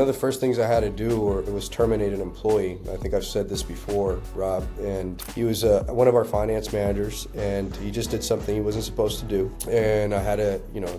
of the first things I had to do was terminate an employee. I think I've said this before, Rob, and he was one of our finance managers, and he just did something he wasn't supposed to do. And I had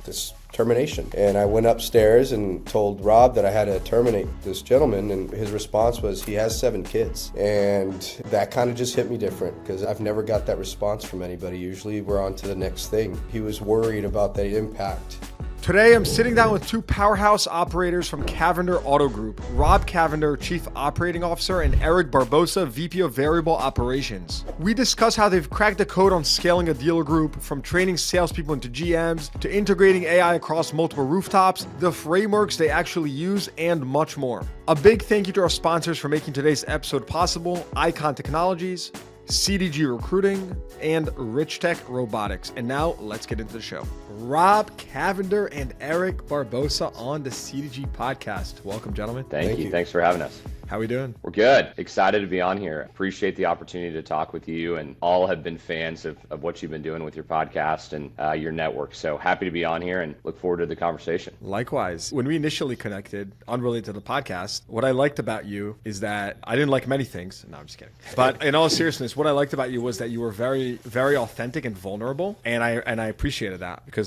this termination. And I went upstairs and told Rob that I had to terminate this gentleman, and his response was, he has 7 kids. And that kind of just hit me different, because I've never got that response from anybody. Usually we're on to the next thing. He was worried about the impact. Today, I'm sitting down with 2 powerhouse operators from Cavender Auto Group, Rob Cavender, Chief Operating Officer, and Eric Barbosa, VP of Variable Operations. We discuss how they've cracked the code on scaling a dealer group, from training salespeople into GMs, to integrating AI across multiple rooftops, the frameworks they actually use, and much more. A big thank you to our sponsors for making today's episode possible: Icon Technologies, CDG Recruiting, and Rich Tech Robotics. And now let's get into the show. Rob Cavender and Eric Barbosa on the CDG podcast. Welcome, gentlemen. Thank you. Thanks for having us. How we doing? We're good. Excited to be on here. Appreciate the opportunity to talk with you, and all have been fans of what you've been doing with your podcast and your network. So happy to be on here and look forward to the conversation. Likewise. When we initially connected, unrelated to the podcast, what I liked about you is that I didn't like many things. No, I'm just kidding. But in all seriousness, what I liked about you was that you were very, very authentic and vulnerable. And I appreciated that, because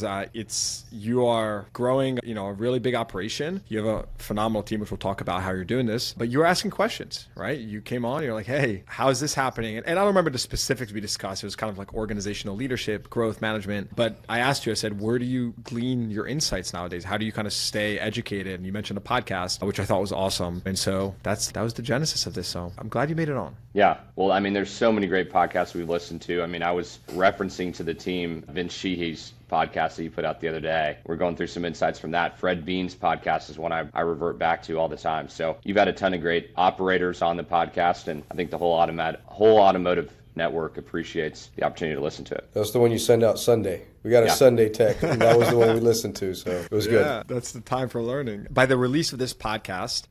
you are growing, a really big operation. You have a phenomenal team, which we'll talk about how you're doing this, but you're asking questions, right? You came on, you're like, hey, how is this happening? And I don't remember the specifics we discussed. It was kind of like organizational leadership, growth management. But I asked you, I said, where do you glean your insights nowadays? How do you kind of stay educated? And you mentioned a podcast, which I thought was awesome. And so that was the genesis of this. So I'm glad you made it on. Yeah. Well, there's so many great podcasts we've listened to. I was referencing to the team, Vince Sheehy's podcast that you put out the other day. We're going through some insights from that. Fred Bean's podcast is one I revert back to all the time. So you've had a ton of great operators on the podcast, and I think the whole automotive network appreciates the opportunity to listen to it. That's the one you send out Sunday. We got a Sunday tech, and that was the one we listened to, so it was good. Yeah, that's the time for learning. By the release of this podcast,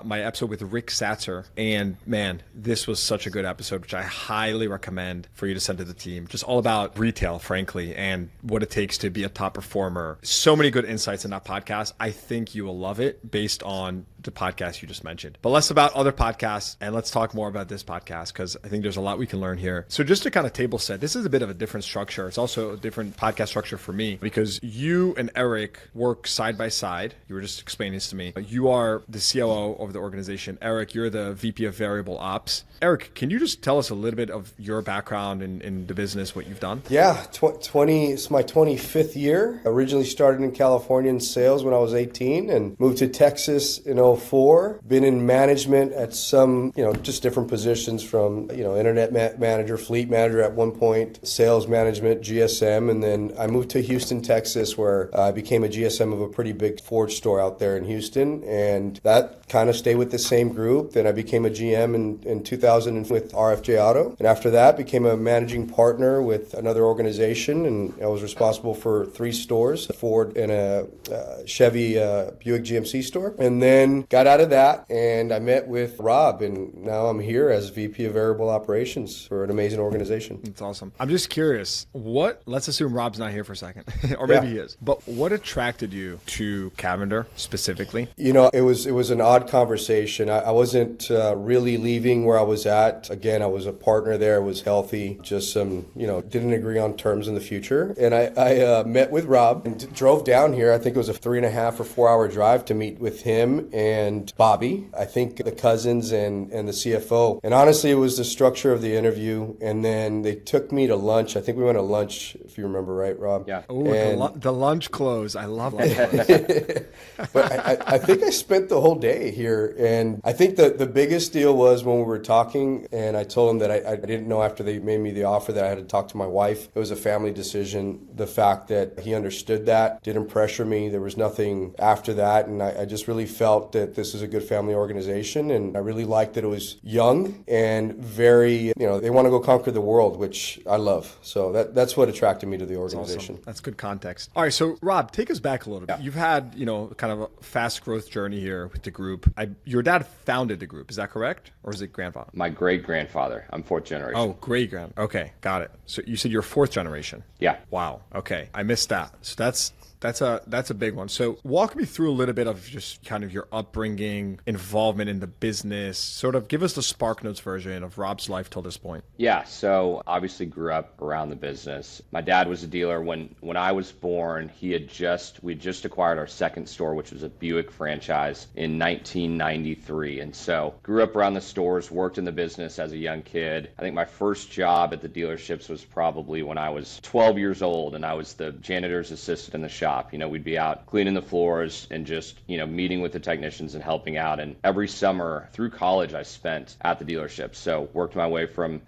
my episode with Rick Satzer, and man, this was such a good episode, which I highly recommend for you to send to the team. Just all about retail, frankly, and what it takes to be a top performer. So many good insights in that podcast. I think you will love it based on the podcast you just mentioned. But less about other podcasts, and let's talk more about this podcast, because I think there's a lot we can learn here. So just to kind of table set, this is a bit of a different structure. It's also a different podcast structure for me, because you and Eric work side by side. You were just explaining this to me. You are the COO of the organization. Eric, you're the VP of Variable Ops. Eric, can you just tell us a little bit of your background in the business, what you've done? Yeah, it's my 25th year. Originally started in California in sales when I was 18 and moved to Texas in 2004. Been in management at some, just different positions, from, internet manager, fleet manager at one point, sales management, GSM, and then I moved to Houston, Texas, where I became a GSM of a pretty big Ford store out there in Houston, and that kind of stayed with the same group. Then I became a GM in 2000 with RFJ Auto, and after that became a managing partner with another organization, and I was responsible for 3 stores, a Ford and a Chevy Buick GMC store, and then got out of that and I met with Rob, and now I'm here as VP of Variable Operations for an amazing organization. That's awesome. I'm just curious, let's assume Rob's not here for a second, or maybe he is, but what attracted you to Cavender specifically? It was an odd conversation. I wasn't really leaving where I was at. Again, I was a partner there. It was healthy. Just some, didn't agree on terms in the future. And I met with Rob and drove down here. I think it was a 3.5 or 4 hour drive to meet with him and Bobby, I think the cousins and the CFO. And honestly, it was the structure of the interview. And then they took me to lunch. I think we went to lunch, if you remember, right, Rob? Yeah. Ooh, the lunch close. I love lunch close. But I think I spent the whole day here. And I think the biggest deal was when we were talking, and I told him that I didn't know after they made me the offer that I had to talk to my wife. It was a family decision. The fact that he understood that, didn't pressure me. There was nothing after that. And I just really felt that this is a good family organization. And I really liked that it was young and very, they want to go conquer the world, which I love. So that's what attracted me to the organization. Awesome. That's good context. All right. So Rob, take us back a little bit. Yeah. You've had, kind of a fast growth journey here with the group. Your dad founded the group. Is that correct? Or is it grandfather? My great-grandfather. I'm 4th generation. Oh, great-grand. Okay. Got it. So you said you're 4th generation. Yeah. Wow. Okay. I missed that. So that's That's a big one. So walk me through a little bit of just kind of your upbringing, involvement in the business, sort of give us the Spark Notes version of Rob's life till this point. Yeah, so obviously grew up around the business. My dad was a dealer. When I was born, we just acquired our second store, which was a Buick franchise in 1993. And so grew up around the stores, worked in the business as a young kid. I think my first job at the dealerships was probably when I was 12 years old, and I was the janitor's assistant in the shop. We'd be out cleaning the floors and just, meeting with the technicians and helping out. And every summer through college, I spent at the dealership. So worked my way from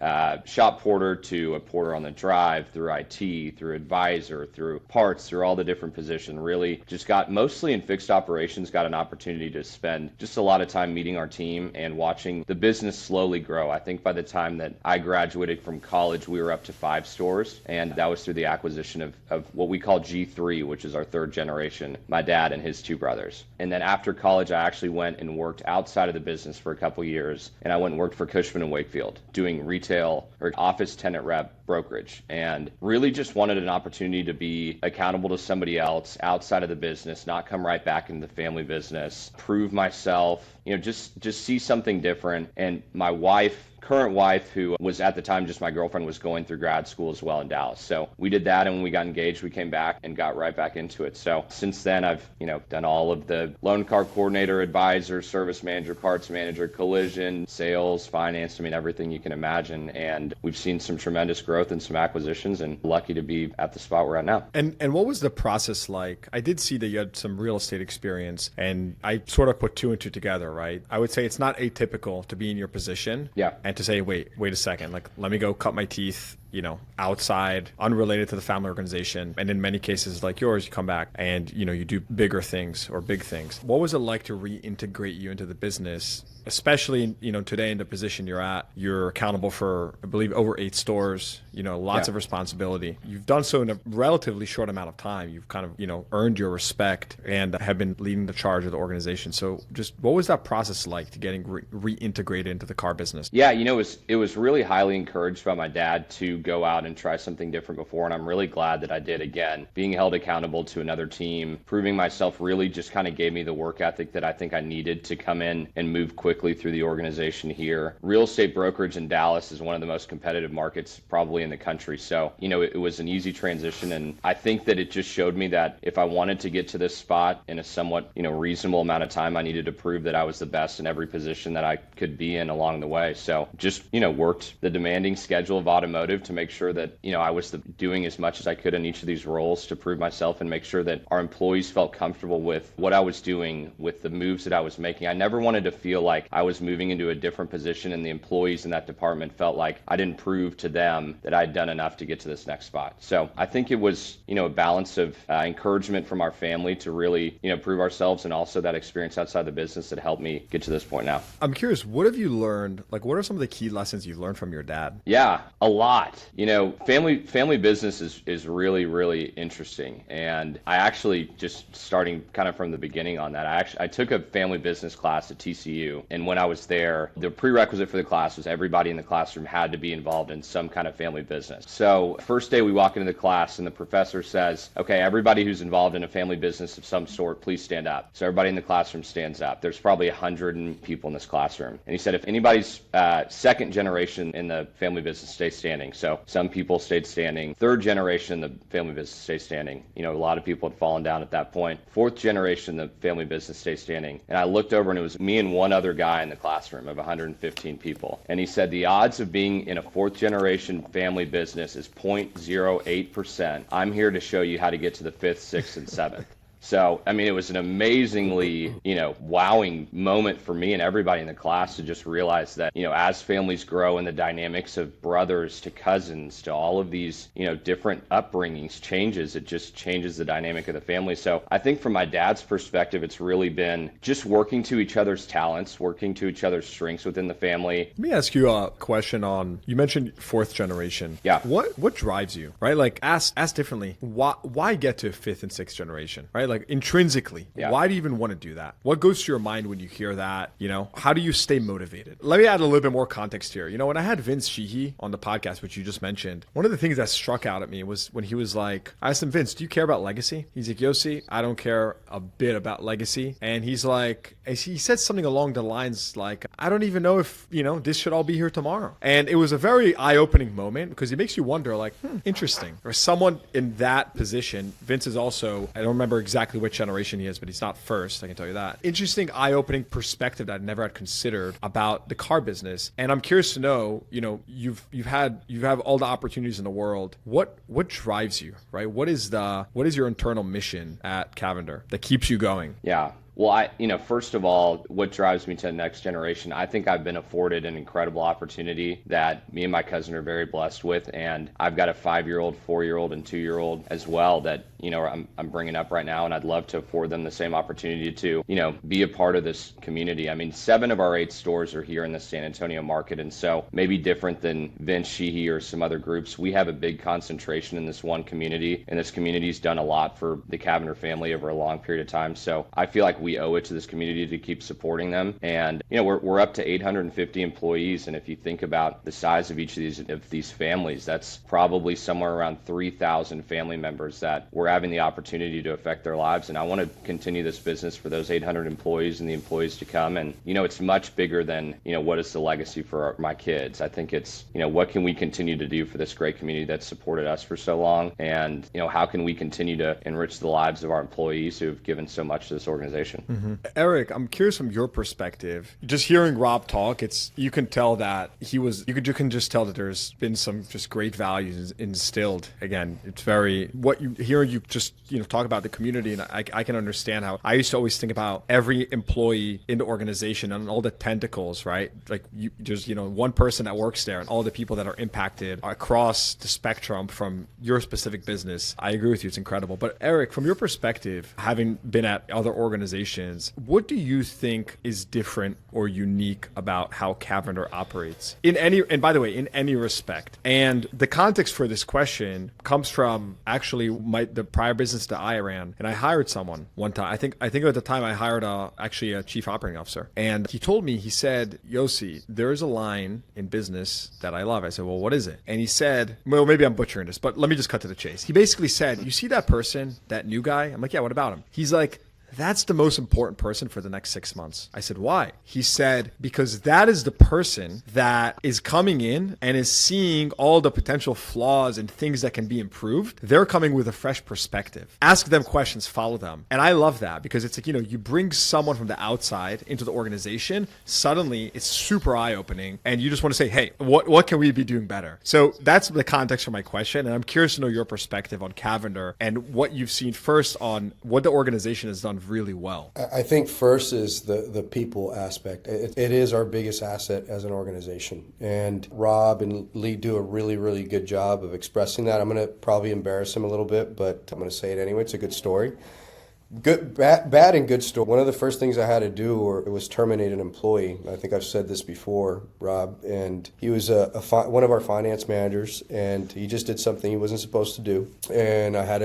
shop porter to a porter on the drive, through IT, through advisor, through parts, through all the different positions. Really just got mostly in fixed operations, got an opportunity to spend just a lot of time meeting our team and watching the business slowly grow. I think by the time that I graduated from college, we were up to 5 stores, and that was through the acquisition of what we call G3, which is our third generation, my dad and his 2 brothers. And then after college, I actually went and worked outside of the business for a couple years, and I went and worked for Cushman & Wakefield, doing retail or office tenant rep brokerage, and really just wanted an opportunity to be accountable to somebody else outside of the business, not come right back into the family business, prove myself, just see something different. And my current wife, who was at the time just my girlfriend, was going through grad school as well in Dallas. So we did that, and when we got engaged, we came back and got right back into it. So since then, I've done all of the loan car coordinator, advisor, service manager, parts manager, collision, sales, finance, everything you can imagine. And we've seen some tremendous growth and some acquisitions, and lucky to be at the spot we're at now. And what was the process like? I did see that you had some real estate experience, and I sort of put 2 and 2 together, right? I would say it's not atypical to be in your position. Yeah. And to say, wait a second, let me go cut my teeth, outside, unrelated to the family organization. And in many cases like yours, you come back and, you do bigger things or big things. What was it like to reintegrate you into the business, especially, today in the position you're at? You're accountable for, I believe, over 8 stores, lots of responsibility. You've done so in a relatively short amount of time. You've kind of, earned your respect and have been leading the charge of the organization. So just what was that process like to getting reintegrated into the car business? Yeah, it was really highly encouraged by my dad to go out and try something different before, and I'm really glad that I did. Again, being held accountable to another team, proving myself, really just kind of gave me the work ethic that I think I needed to come in and move quickly through the organization here. Real estate brokerage in Dallas is one of the most competitive markets probably in the country. So, it was an easy transition, and I think that it just showed me that if I wanted to get to this spot in a somewhat, reasonable amount of time, I needed to prove that I was the best in every position that I could be in along the way. So just, worked the demanding schedule of automotive to make sure that, I was doing as much as I could in each of these roles to prove myself and make sure that our employees felt comfortable with what I was doing, with the moves that I was making. I never wanted to feel like I was moving into a different position and the employees in that department felt like I didn't prove to them that I'd done enough to get to this next spot. So I think it was, a balance of encouragement from our family to really, prove ourselves, and also that experience outside the business that helped me get to this point now. I'm curious, what have you learned? What are some of the key lessons you've learned from your dad? Yeah, a lot. Family business is really, really interesting. And I actually, just starting kind of from the beginning on that, I took a family business class at TCU. And when I was there, the prerequisite for the class was everybody in the classroom had to be involved in some kind of family business. So first day we walk into the class and the professor says, okay, everybody who's involved in a family business of some sort, please stand up. So everybody in the classroom stands up. There's probably 100 people in this classroom. And he said, if anybody's second generation in the family business, stay standing. So some people stayed standing. Third generation in the family business, stay standing. A lot of people had fallen down at that point. Fourth generation in the family business, stay standing. And I looked over and it was me and one other guy in the classroom of 115 people. And he said, the odds of being in a fourth generation family business is 0.08%. I'm here to show you how to get to the 5th, 6th, and 7th. So, it was an amazingly, wowing moment for me and everybody in the class to just realize that, as families grow and the dynamics of brothers to cousins to all of these, different upbringings changes, it just changes the dynamic of the family. So I think from my dad's perspective, it's really been just working to each other's talents, working to each other's strengths within the family. Let me ask you a question on, you mentioned 4th generation. Yeah. What drives you, right? Ask differently. Why get to 5th and 6th generation, right? Like intrinsically, why do you even want to do that? What goes through your mind when you hear that? How do you stay motivated? Let me add a little bit more context here. When I had Vince Sheehy on the podcast, which you just mentioned, one of the things that struck out at me was when he was like, I asked him, Vince, do you care about legacy? He's like, Yossi, I don't care a bit about legacy. And he's like, he said something along the lines like, I don't even know if, this should all be here tomorrow. And it was a very eye-opening moment because it makes you wonder, like, interesting. Or someone in that position, Vince is also, I don't remember exactly which generation he is, but he's not first, I can tell you that. Interesting eye-opening perspective that I never had considered about the car business. And I'm curious to know, you have all the opportunities in the world. What drives you, right? What is your internal mission at Cavender that keeps you going? Yeah. Well, first of all, what drives me to the next generation, I think I've been afforded an incredible opportunity that me and my cousin are very blessed with. And I've got a 5-year-old, 4-year-old, and 2-year-old as well that, I'm bringing up right now. And I'd love to afford them the same opportunity to, be a part of this community. I mean, 7 of our 8 stores are here in the San Antonio market. And so maybe different than Vince Sheehy or some other groups, we have a big concentration in this one community. And this community's done a lot for the Cavender family over a long period of time. So I feel like we owe it to this community to keep supporting them. And we're up to 850 employees, and if you think about the size of each of these families, that's probably somewhere around 3,000 family members that we're having the opportunity to affect their lives. And I want to continue this business for those 800 employees and the employees to come. And it's much bigger than what is the legacy for my kids. I think it's what can we continue to do for this great community that's supported us for so long, and how can we continue to enrich the lives of our employees who have given so much to this organization. Mm-hmm. Eric, I'm curious from your perspective, just hearing Rob talk, you can tell that you can just tell that there's been some just great values instilled. Again, it's very, hearing you just, talk about the community, and I can understand how I used to always think about every employee in the organization and all the tentacles, right? Like there's, one person that works there and all the people that are impacted across the spectrum from your specific business. I agree with you. It's incredible. But Eric, from your perspective, having been at other organizations, what do you think is different or unique about how Cavender operates in by the way, in any respect? And the context for this question comes from actually the prior business that I ran, and I hired someone one time. I think at the time I hired actually a chief operating officer, and he told me, he said, Yossi, there's a line in business that I love. I said, well, what is it? And he said, well, maybe I'm butchering this, but let me just cut to the chase. He basically said, you see that person, that new guy? I'm like, yeah, what about him? He's like, that's the most important person for the next 6 months. I said, why? He said, because that is the person that is coming in and is seeing all the potential flaws and things that can be improved. They're coming with a fresh perspective. Ask them questions, follow them. And I love that because it's like, you bring someone from the outside into the organization, suddenly it's super eye-opening and you just want to say, hey, what can we be doing better? So that's the context for my question. And I'm curious to know your perspective on Cavender and what you've seen first on what the organization has done really well. I think first is the people aspect. It is our biggest asset as an organization. And Rob and Lee do a really, really good job of expressing that. I'm going to probably embarrass him a little bit, but I'm going to say it anyway. It's a good story. Good, bad and good story. One of the first things I had to do was terminate an employee. I think I've said this before, Rob, and he was one of our finance managers, and he just did something he wasn't supposed to do. And I had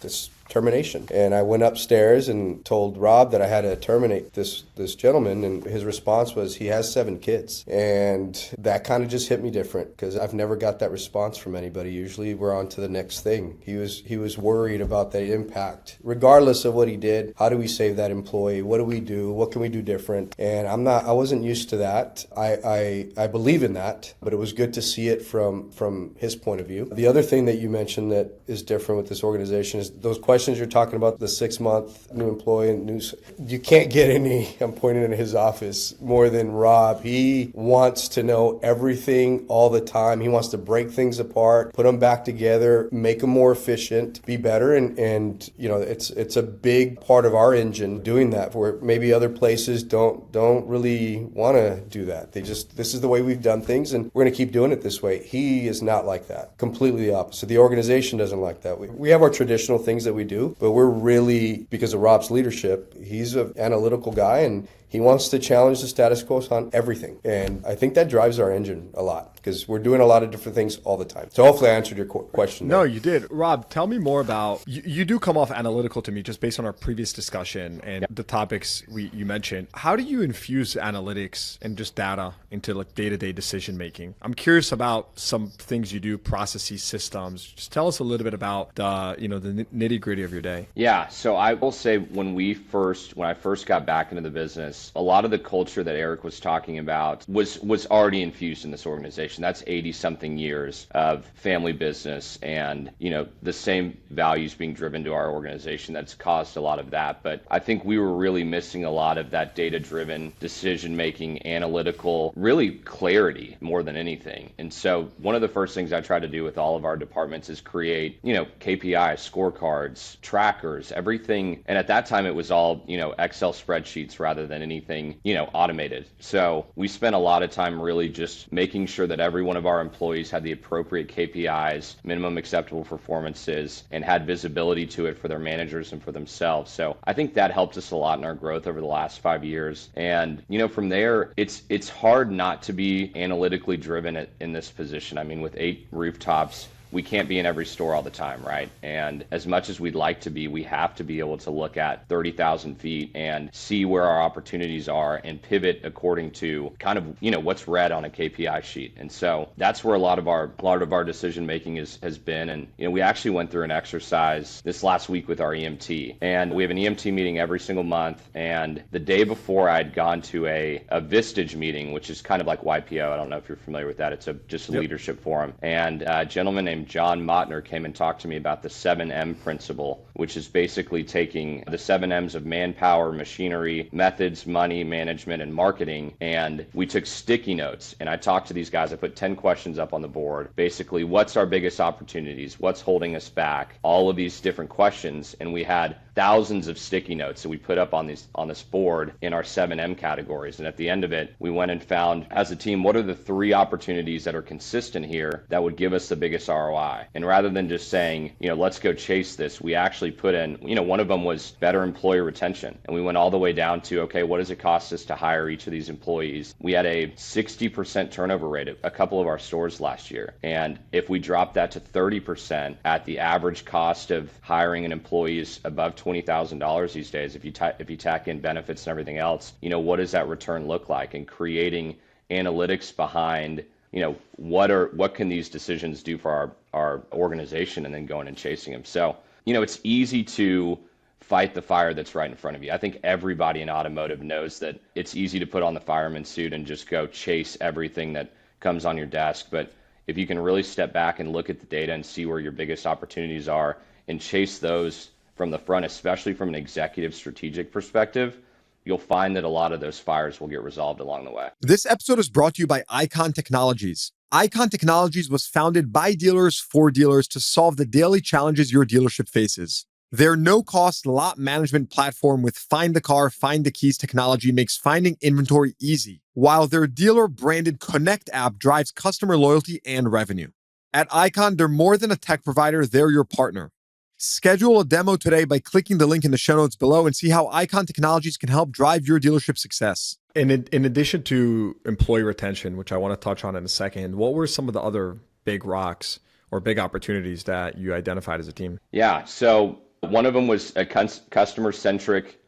this termination. And I went upstairs and told Rob that I had to terminate this gentleman, and his response was, he has 7 kids. And that kind of just hit me different because I've never got that response from anybody. Usually we're on to the next thing. He was worried about the impact. Regardless of what he did, how do we save that employee? What do we do? What can we do different? And I wasn't used to that. I believe in that, but it was good to see it from his point of view. The other thing that you mentioned that is different with this organization is those questions you're talking about, the 6-month new employee and you can't get any, I'm pointing in his office, more than Rob. He wants to know everything all the time. He wants to break things apart, put them back together, make them more efficient, be better. And it's a big part of our engine doing that, where maybe other places don't really want to do that. This is the way we've done things and we're going to keep doing it this way. He is not like that. Completely the opposite. The organization doesn't like that. We have our traditional things that we do, but we're really, because of Rob's leadership, he's an analytical guy and he He wants to challenge the status quo on everything. And I think that drives our engine a lot because we're doing a lot of different things all the time. So hopefully I answered your question. No, you did. Rob, tell me more about, you do come off analytical to me just based on our previous discussion and the topics you mentioned. How do you infuse analytics and just data into like day-to-day decision making? I'm curious about some things you do, processes, systems. Just tell us a little bit about the nitty-gritty of your day. Yeah, so I will say when I first got back into the business, a lot of the culture that Eric was talking about was already infused in this organization. That's 80-something years of family business and, the same values being driven to our organization that's caused a lot of that. But I think we were really missing a lot of that data-driven decision-making, analytical, really clarity more than anything. And so one of the first things I try to do with all of our departments is create, KPIs, scorecards, trackers, everything. And at that time, it was all, Excel spreadsheets rather than anything, automated. So we spent a lot of time really just making sure that every one of our employees had the appropriate KPIs, minimum acceptable performances, and had visibility to it for their managers and for themselves. So I think that helped us a lot in our growth over the last 5 years. And, from there, it's hard not to be analytically driven in this position. I mean, with 8 rooftops, we can't be in every store all the time, right? And as much as we'd like to be, we have to be able to look at 30,000 feet and see where our opportunities are and pivot according to kind of, what's read on a KPI sheet. And so that's where a lot of our decision making has been. And, we actually went through an exercise this last week with our EMT. And we have an EMT meeting every single month. And the day before I'd gone to a Vistage meeting, which is kind of like YPO. I don't know if you're familiar with that. It's just a leadership forum. And a gentleman named John Motner came and talked to me about the 7M principle, which is basically taking the 7 M's of manpower, machinery, methods, money, management, and marketing. And we took sticky notes. And I talked to these guys. I put 10 questions up on the board. Basically, what's our biggest opportunities? What's holding us back? All of these different questions. And we had thousands of sticky notes that we put up on this board in our 7M categories. And at the end of it, we went and found, as a team, what are the 3 opportunities that are consistent here that would give us the biggest ROI? And rather than just saying, let's go chase this, we actually put in, one of them was better employee retention. And we went all the way down to, okay, what does it cost us to hire each of these employees? We had a 60% turnover rate at a couple of our stores last year. And if we dropped that to 30% at the average cost of hiring an employee is above $20,000 these days, if you tack in benefits and everything else, what does that return look like? And creating analytics behind, what can these decisions do for our organization, and then going and chasing them. So, it's easy to fight the fire that's right in front of you. I think everybody in automotive knows that it's easy to put on the fireman's suit and just go chase everything that comes on your desk. But if you can really step back and look at the data and see where your biggest opportunities are and chase those from the front, especially from an executive strategic perspective, you'll find that a lot of those fires will get resolved along the way. This episode is brought to you by Icon Technologies. Icon Technologies was founded by dealers for dealers to solve the daily challenges your dealership faces. Their no-cost lot management platform with Find the Car, Find the Keys technology makes finding inventory easy, while their dealer-branded Connect app drives customer loyalty and revenue. At Icon, they're more than a tech provider, they're your partner. Schedule a demo today by clicking the link in the show notes below and see how Icon Technologies can help drive your dealership success. In addition to employee retention, which I want to touch on in a second, what were some of the other big rocks or big opportunities that you identified as a team? Yeah, so one of them was a customer-centric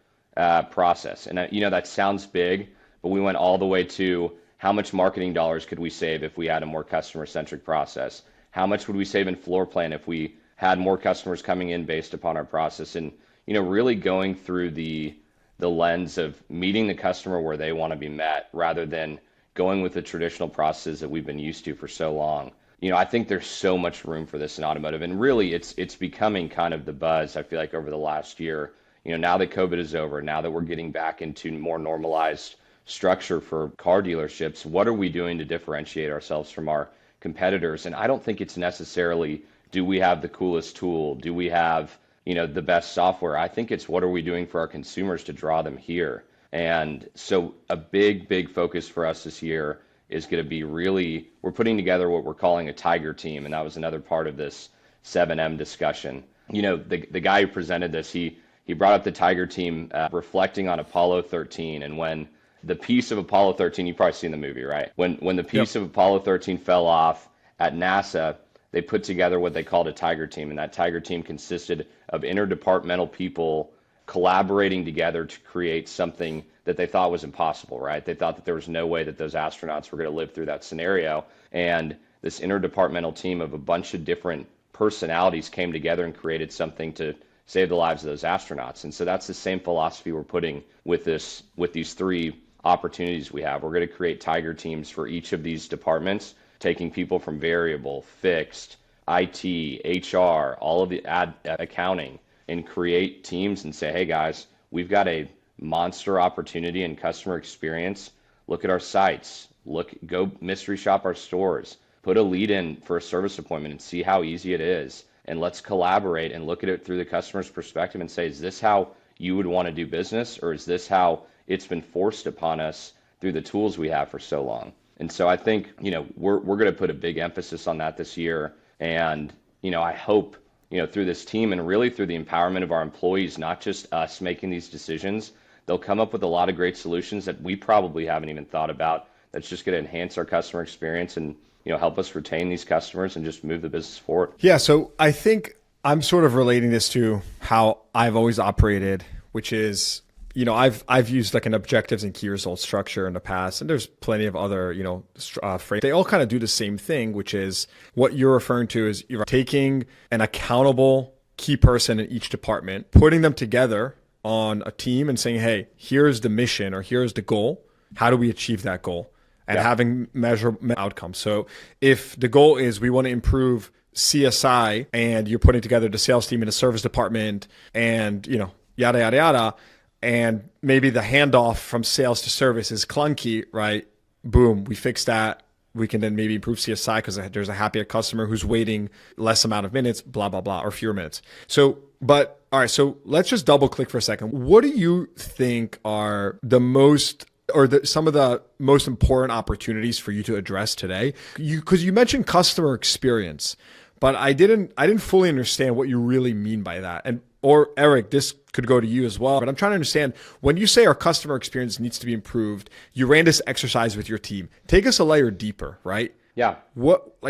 process. And, that sounds big, but we went all the way to how much marketing dollars could we save if we had a more customer-centric process? How much would we save in floor plan if we had more customers coming in based upon our process? And, really going through the lens of meeting the customer where they want to be met rather than going with the traditional processes that we've been used to for so long. I think there's so much room for this in automotive, and really it's becoming kind of the buzz, I feel like, over the last year. Now that COVID is over, now that we're getting back into more normalized structure for car dealerships, what are we doing to differentiate ourselves from our competitors? And I don't think it's necessarily, do we have the coolest tool? Do we have, the best software? I think it's, what are we doing for our consumers to draw them here? And so a big focus for us this year is going to be really, we're putting together what we're calling a tiger team. And that was another part of this 7M discussion. The guy who presented this, he he brought up the Tiger team reflecting on Apollo 13, and when the piece of Apollo 13, you've probably seen the movie, right? When the piece of Apollo 13 fell off at NASA, they put together what they called a Tiger team, and that Tiger team consisted of interdepartmental people collaborating together to create something that they thought was impossible, right? They thought that there was no way that those astronauts were going to live through that scenario, and this interdepartmental team of a bunch of different personalities came together and created something to save the lives of those astronauts. And so that's the same philosophy we're putting with these three opportunities we have. We're going to create Tiger teams for each of these departments, taking people from variable, fixed, IT, HR, all of the accounting, and create teams and say, hey guys, we've got a monster opportunity in customer experience. Look at our sites, go mystery shop our stores, put a lead in for a service appointment and see how easy it is. And let's collaborate and look at it through the customer's perspective and say, is this how you would want to do business, or is this how it's been forced upon us through the tools we have for so long? And so I think, we're going to put a big emphasis on that this year. And, I hope, through this team and really through the empowerment of our employees, not just us making these decisions, they'll come up with a lot of great solutions that we probably haven't even thought about. That's just going to enhance our customer experience and, help us retain these customers and just move the business forward. Yeah. So I think I'm sort of relating this to how I've always operated, which is, I've used like an objectives and key results structure in the past, and there's plenty of other, frames. They all kind of do the same thing, which is what you're referring to is you're taking an accountable key person in each department, putting them together on a team and saying, hey, here's the mission or here's the goal. How do we achieve that goal? And having measurable outcomes. So if the goal is we want to improve CSI and you're putting together the sales team in a service department and, yada, yada, yada, and maybe the handoff from sales to service is clunky, right? Boom, we fix that. We can then maybe improve CSI because there's a happier customer who's waiting less amount of minutes, blah, blah, blah, or fewer minutes. So let's just double click for a second. What do you think are some of the most important opportunities for you to address today? Because you mentioned customer experience, but I didn't fully understand what you really mean by that. Or Eric, this could go to you as well, but I'm trying to understand when you say our customer experience needs to be improved, you ran this exercise with your team. Take us a layer deeper, right? Yeah.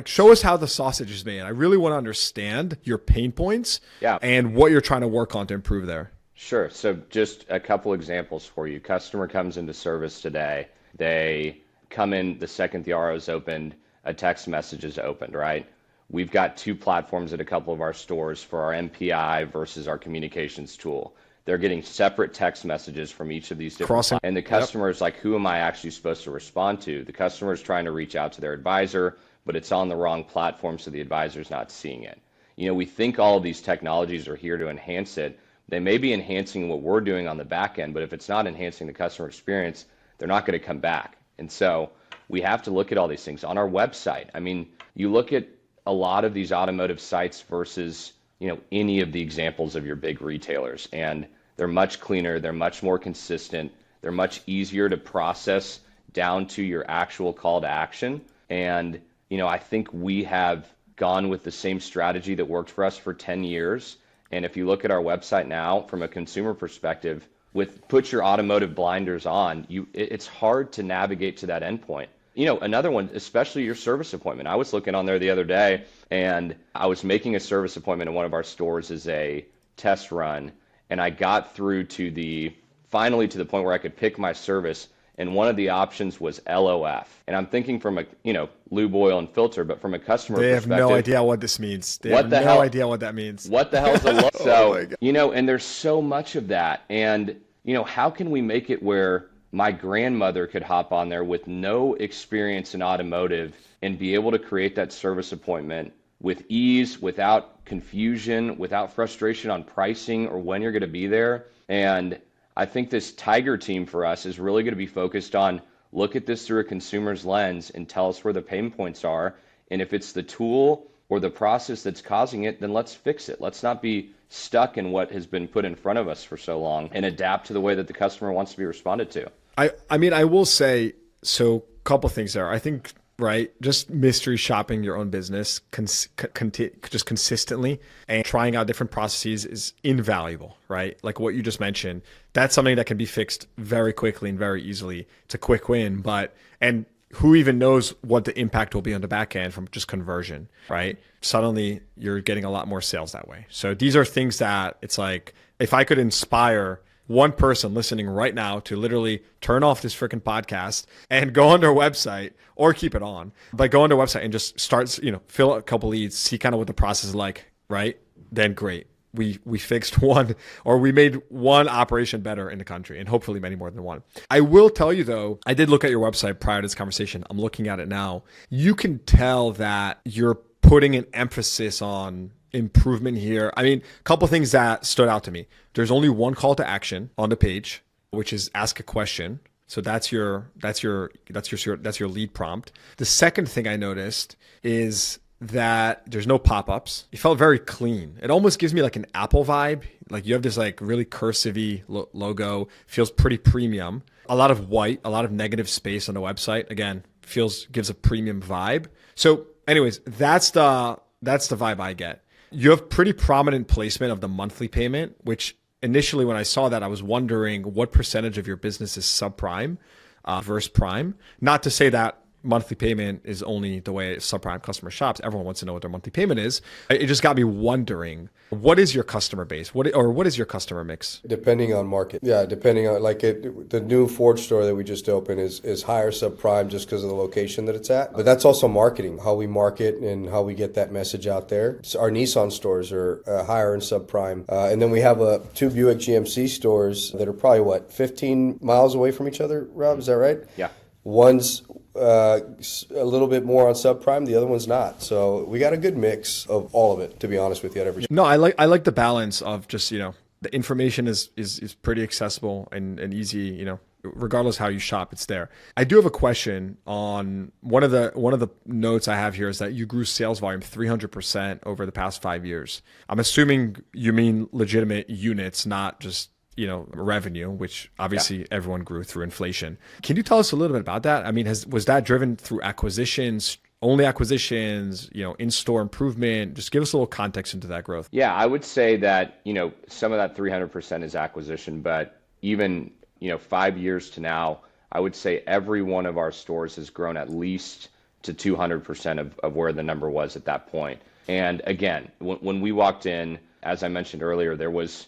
Show us how the sausage is made. I really want to understand your pain points and what you're trying to work on to improve there. Sure. So just a couple examples for you. Customer comes into service today. They come in the second the RO is opened, a text message is opened, right? We've got two platforms at a couple of our stores for our MPI versus our communications tool. They're getting separate text messages from each of these different and the customer is like, who am I actually supposed to respond to? The customer is trying to reach out to their advisor, but it's on the wrong platform, so the advisor's not seeing it. We think all of these technologies are here to enhance it. They may be enhancing what we're doing on the back end, but if it's not enhancing the customer experience, they're not going to come back. And so we have to look at all these things. On our website, you look at a lot of these automotive sites versus, any of the examples of your big retailers, and they're much cleaner, they're much more consistent, they're much easier to process down to your actual call to action. And, I think we have gone with the same strategy that worked for us for 10 years. And if you look at our website now from a consumer perspective, put your automotive blinders on, it's hard to navigate to that endpoint. Another one, especially your service appointment. I was looking on there the other day and I was making a service appointment in one of our stores as a test run. And I got through finally to the point where I could pick my service. And one of the options was LOF. And I'm thinking from a, lube oil and filter, but from a customer perspective. They have no idea what this means. They have no idea what that means. What the hell's a LOF? So, and there's so much of that. And, how can we make it where my grandmother could hop on there with no experience in automotive and be able to create that service appointment with ease, without confusion, without frustration on pricing or when you're going to be there? And I think this Tiger team for us is really going to be focused on look at this through a consumer's lens and tell us where the pain points are. And if it's the tool or the process that's causing it, then let's fix it. Let's not be stuck in what has been put in front of us for so long and adapt to the way that the customer wants to be responded to. I will say, so a couple things there. I think right? Just mystery shopping your own business just consistently and trying out different processes is invaluable, right? Like what you just mentioned, that's something that can be fixed very quickly and very easily. It's a quick win, and who even knows what the impact will be on the back end from just conversion, right? Suddenly you're getting a lot more sales that way. So these are things that it's like, if I could inspire one person listening right now to literally turn off this freaking podcast and go on their website, or keep it on, but go on their website and just start, fill out a couple leads, see kind of what the process is like, right? Then great. We fixed one, or we made one operation better in the country, and hopefully many more than one. I will tell you though, I did look at your website prior to this conversation. I'm looking at it now. You can tell that you're putting an emphasis on improvement here. I mean, a couple things that stood out to me. There's only one call to action on the page, which is ask a question. So that's your lead prompt. The second thing I noticed is that there's no pop-ups. It felt very clean. It almost gives me like an Apple vibe. Like you have this like really cursive-y logo, feels pretty premium. A lot of white, a lot of negative space on the website. Again, gives a premium vibe. So anyways, that's the vibe I get. You have pretty prominent placement of the monthly payment, which initially when I saw that, I was wondering what percentage of your business is subprime versus prime. Not to say that monthly payment is only the way a subprime customer shops. Everyone wants to know what their monthly payment is. It just got me wondering, what is your customer base? What is your customer mix? Depending on market. Yeah, depending on the new Ford store that we just opened is higher subprime just because of the location that it's at. But that's also marketing, how we market and how we get that message out there. So our Nissan stores are higher in subprime. And then we have two Buick GMC stores that are probably 15 miles away from each other, Rob, is that right? Yeah. One's a little bit more on subprime, the other one's not. So we got a good mix of all of it, to be honest with you. No, I like the balance of just, the information is pretty accessible and easy, regardless how you shop, it's there. I do have a question on one of the notes I have here is that you grew sales volume 300% over the past 5 years. I'm assuming you mean legitimate units, not just revenue, which obviously everyone grew through inflation. Can you tell us a little bit about that? I mean, was that driven through acquisitions, only acquisitions, in-store improvement? Just give us a little context into that growth. Yeah, I would say that, some of that 300% is acquisition, but even, 5 years to now, I would say every one of our stores has grown at least to 200% of where the number was at that point. And again, when we walked in, as I mentioned earlier, there was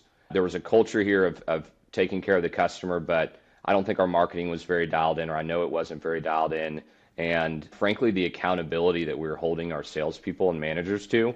a culture here of taking care of the customer, but I don't think our marketing was very dialed in, or I know it wasn't very dialed in. And frankly, the accountability that we were holding our salespeople and managers to,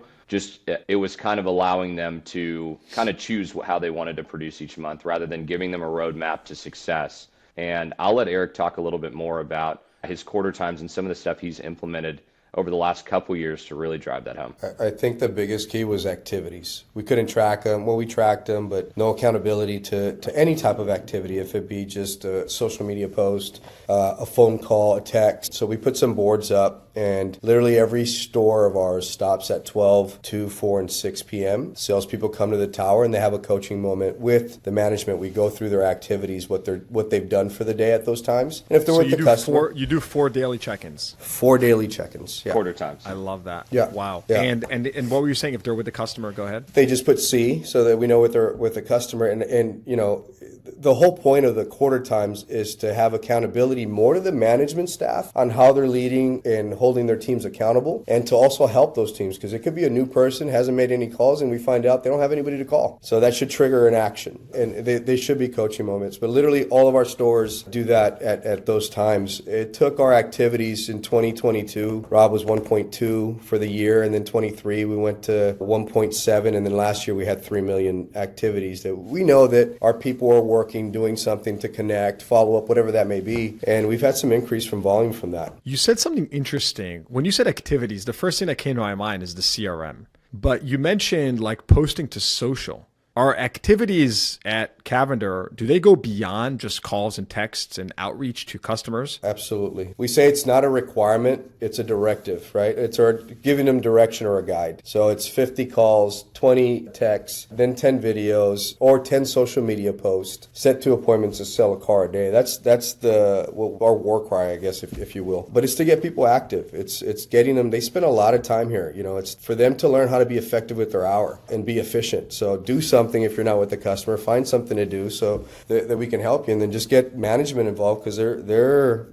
it was kind of allowing them to kind of choose how they wanted to produce each month rather than giving them a roadmap to success. And I'll let Eric talk a little bit more about his quarter times and some of the stuff he's implemented over the last couple years to really drive that home. I think the biggest key was activities. We couldn't track them. Well, we tracked them, but no accountability to any type of activity, if it be just a social media post, a phone call, a text. So we put some boards up, and literally every store of ours stops at 12, 2, 4, and 6 p.m. Salespeople come to the tower and they have a coaching moment with the management. We go through their activities, what they've done for the day at those times. And if they're with the customer, you do 4 daily check-ins. 4 daily check-ins. Yeah. Quarter times. I love that. Yeah. Wow. Yeah. And what were you saying? If they're with the customer, go ahead. They just put C so that we know with the customer. And the whole point of the quarter times is to have accountability more to the management staff on how they're leading and holding their teams accountable, and to also help those teams, because it could be a new person, hasn't made any calls, and we find out they don't have anybody to call. So that should trigger an action, and they should be coaching moments. But literally all of our stores do that at those times. It took our activities in 2022. Rob was 1.2 for the year, and then 23 we went to 1.7, and then last year we had 3 million activities that we know that our people are working, doing something to connect, follow up, whatever that may be. And we've had some increase from volume from that. You said something interesting. When you said activities, the first thing that came to my mind is the CRM. But you mentioned like posting to social. Our activities at Cavender, do they go beyond just calls and texts and outreach to customers? Absolutely. We say it's not a requirement, it's a directive, right? It's giving them direction or a guide. So it's 50 calls, 20 texts, then 10 videos, or 10 social media posts, set 2 appointments to sell a car a day. That's our war cry, I guess, if you will. But it's to get people active. It's getting them, they spend a lot of time here. It's for them to learn how to be effective with their hour and be efficient. So do something if you're not with the customer, find something to do so that we can help you, and then just get management involved, because they're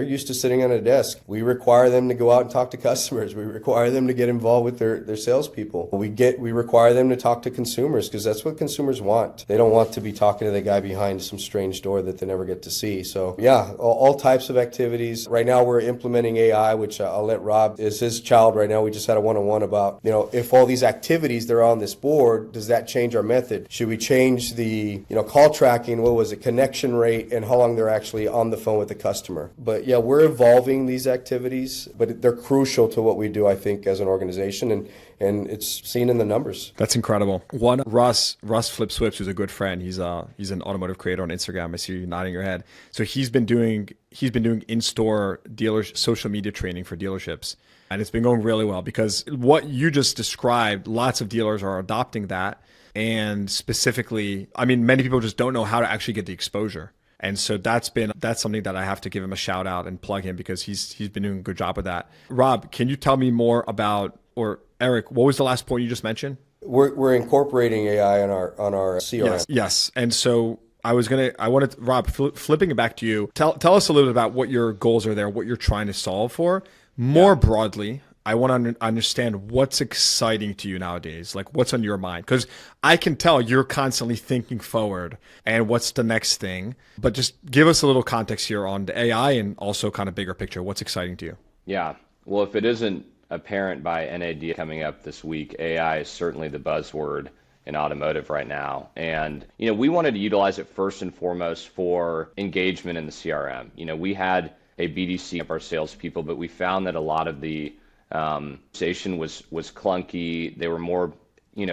used to sitting on a desk. We require them to go out and talk to customers. We require them to get involved with their salespeople. We require them to talk to consumers, because that's what consumers want. They don't want to be talking to the guy behind some strange door that they never get to see. So yeah, all types of activities. Right now we're implementing AI, which I'll let Rob, is his child right now. We just had a one-on-one about, if all these activities that are on this board, does that change our method? Should we change the, call tracking, connection rate, and how long they're actually on the phone with the customer? But yeah, we're evolving these activities, but they're crucial to what we do, I think, as an organization, and it's seen in the numbers. That's incredible. One, Russ Flip Swips, who's a good friend. He's an automotive creator on Instagram. I see you nodding your head. So he's been doing in-store dealers social media training for dealerships. And it's been going really well, because what you just described, lots of dealers are adopting that. And specifically, many people just don't know how to actually get the exposure. And so that's something that I have to give him a shout out and plug him, because he's been doing a good job with that. Rob, can you tell me more about, or Eric, what was the last point you just mentioned? We're incorporating AI on our CRM. Yes. And so Rob, flipping it back to you, tell us a little bit about what your goals are there, what you're trying to solve for. More broadly, I want to understand what's exciting to you nowadays, like what's on your mind, because I can tell you're constantly thinking forward and what's the next thing. But just give us a little context here on the AI and also kind of bigger picture. What's exciting to you? Yeah. Well, if it isn't apparent by NAD coming up this week, AI is certainly the buzzword in automotive right now. And, we wanted to utilize it first and foremost for engagement in the CRM. We had a BDC of our salespeople, but we found that a lot of the conversation was clunky. They were more,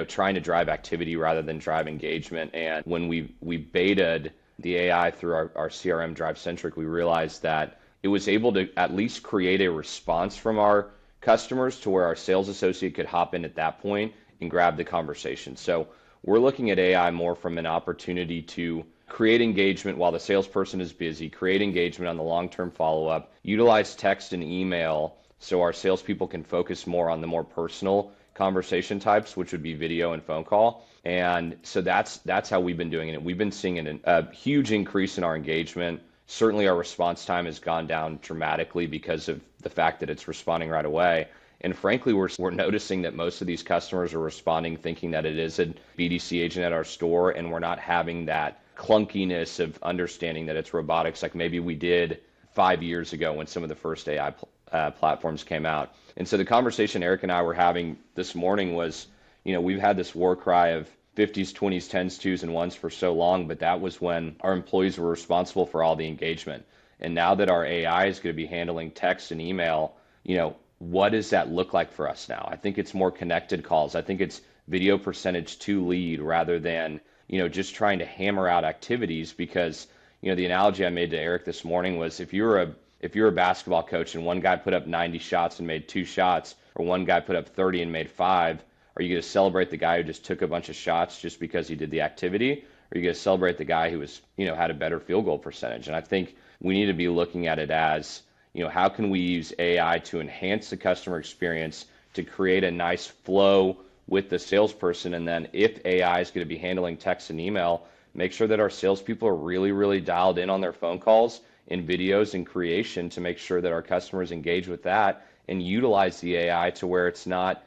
trying to drive activity rather than drive engagement. And when we betaed the AI through our CRM Drive Centric, we realized that it was able to at least create a response from our customers to where our sales associate could hop in at that point and grab the conversation. So we're looking at AI more from an opportunity to create engagement while the salesperson is busy, create engagement on the long-term follow-up, utilize text and email so our salespeople can focus more on the more personal conversation types, which would be video and phone call. And so that's how we've been doing it. We've been seeing a huge increase in our engagement. Certainly our response time has gone down dramatically because of the fact that it's responding right away. And frankly, we're noticing that most of these customers are responding thinking that it is a BDC agent at our store, and we're not having that clunkiness of understanding that it's robotics like maybe we did 5 years ago when some of the first AI platforms came out. And so the conversation Eric and I were having this morning was, we've had this war cry of 50s, 20s, 10s, 2s, and 1s for so long, but that was when our employees were responsible for all the engagement. And now that our AI is going to be handling text and email, what does that look like for us now? I think it's more connected calls. I think it's video percentage to lead rather than, just trying to hammer out activities, because, the analogy I made to Eric this morning was if you're a basketball coach and one guy put up 90 shots and made 2 shots, or one guy put up 30 and made 5, are you going to celebrate the guy who just took a bunch of shots just because he did the activity? Or are you going to celebrate the guy who was, had a better field goal percentage? And I think we need to be looking at it as, how can we use AI to enhance the customer experience, to create a nice flow with the salesperson? And then if AI is going to be handling text and email, make sure that our salespeople are really, really dialed in on their phone calls and videos and creation to make sure that our customers engage with that and utilize the AI to where it's not,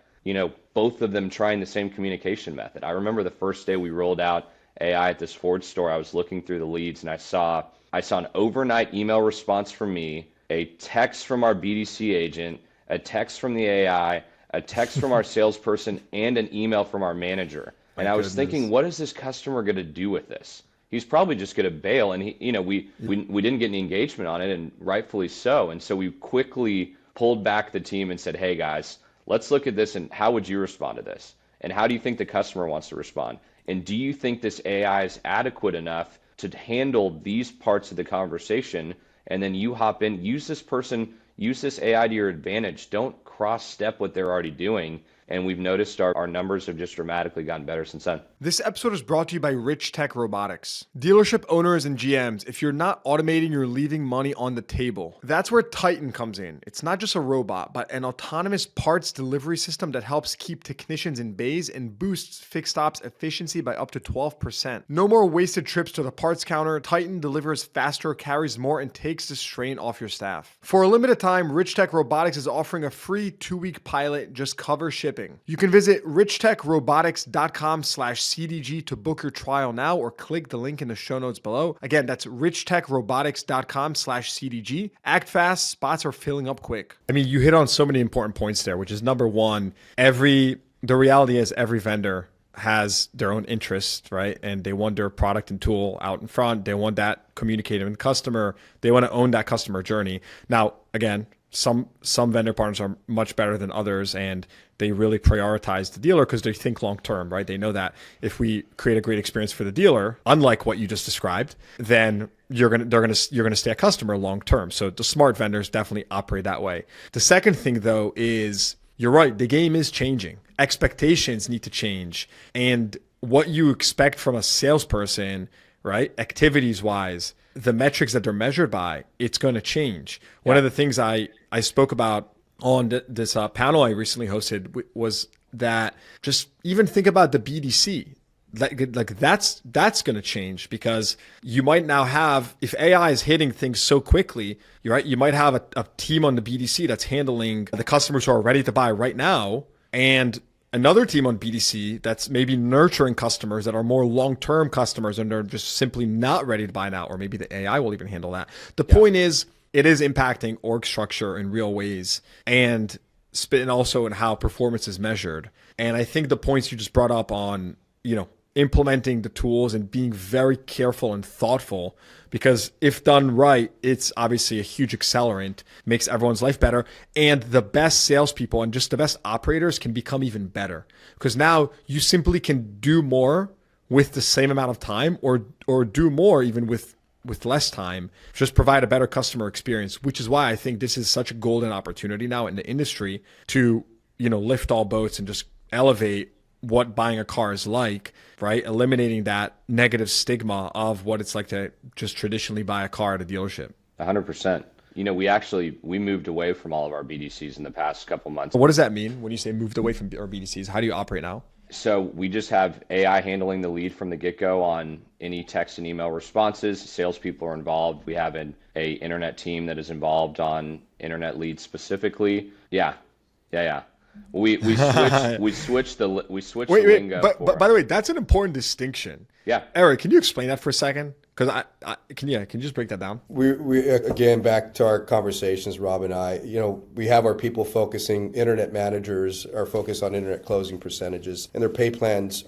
both of them trying the same communication method. I remember the first day we rolled out AI at this Ford store, I was looking through the leads and I saw an overnight email response from me, a text from our BDC agent, a text from the AI, a text from our salesperson, and an email from our manager. And I was thinking, what is this customer going to do with this? He's probably just going to bail. And we didn't get any engagement on it, and rightfully so. And so we quickly pulled back the team and said, hey guys, let's look at this and how would you respond to this? And how do you think the customer wants to respond? And do you think this AI is adequate enough to handle these parts of the conversation? And then you hop in, use this AI to your advantage. Don't cross step what they're already doing. And we've noticed our numbers have just dramatically gotten better since then. This episode is brought to you by Rich Tech Robotics. Dealership owners and GMs, if you're not automating, you're leaving money on the table. That's where Titan comes in. It's not just a robot, but an autonomous parts delivery system that helps keep technicians in bays and boosts fixed ops efficiency by up to 12%. No more wasted trips to the parts counter. Titan delivers faster, carries more, and takes the strain off your staff. For a limited time, Rich Tech Robotics is offering a free 2-week pilot. Just cover shipping. You can visit richtechrobotics.com/CDG to book your trial now, or click the link in the show notes below. Again, that's richtechrobotics.com/CDG. Act fast, spots are filling up quick. I mean, you hit on so many important points there, which is number one, the reality is every vendor has their own interests, right? And they want their product and tool out in front. They want that communicated with the customer. They want to own that customer journey. Now, again, some vendor partners are much better than others, and they really prioritize the dealer because they think long term, right? They know that if we create a great experience for the dealer, unlike what you just described, then you're gonna stay a customer long term. So the smart vendors definitely operate that way. The second thing, though, is you're right. The game is changing. Expectations need to change, and what you expect from a salesperson, right? Activities wise, the metrics that they're measured by, it's going to change. One of the things I spoke about on this panel I recently hosted was that just even think about the BDC. Like that's going to change, because you might now have, if AI is hitting things so quickly, you're right, you might have a team on the BDC that's handling the customers who are ready to buy right now, and another team on BDC that's maybe nurturing customers that are more long-term customers and they're just simply not ready to buy now, or maybe the AI will even handle that. The point is, it is impacting org structure in real ways, and also in how performance is measured. And I think the points you just brought up on, implementing the tools and being very careful and thoughtful, because if done right, it's obviously a huge accelerant, makes everyone's life better. And the best salespeople and just the best operators can become even better, because now you simply can do more with the same amount of time, or do more even with less time, just provide a better customer experience, which is why I think this is such a golden opportunity now in the industry to, lift all boats and just elevate what buying a car is like, right? Eliminating that negative stigma of what it's like to just traditionally buy a car at a dealership. 100%. We moved away from all of our BDCs in the past couple months. What does that mean when you say moved away from our BDCs? How do you operate now? So we just have AI handling the lead from the get-go on any text and email responses. Salespeople are involved. We have an internet team that is involved on internet leads specifically. Yeah. We switched the lingo. But by the way, that's an important distinction. Yeah. Eric, can you explain that for a second? Because can you just break that down? We again, back to our conversations, Rob and I, we have our people focusing, internet managers are focused on internet closing percentages, and their pay plans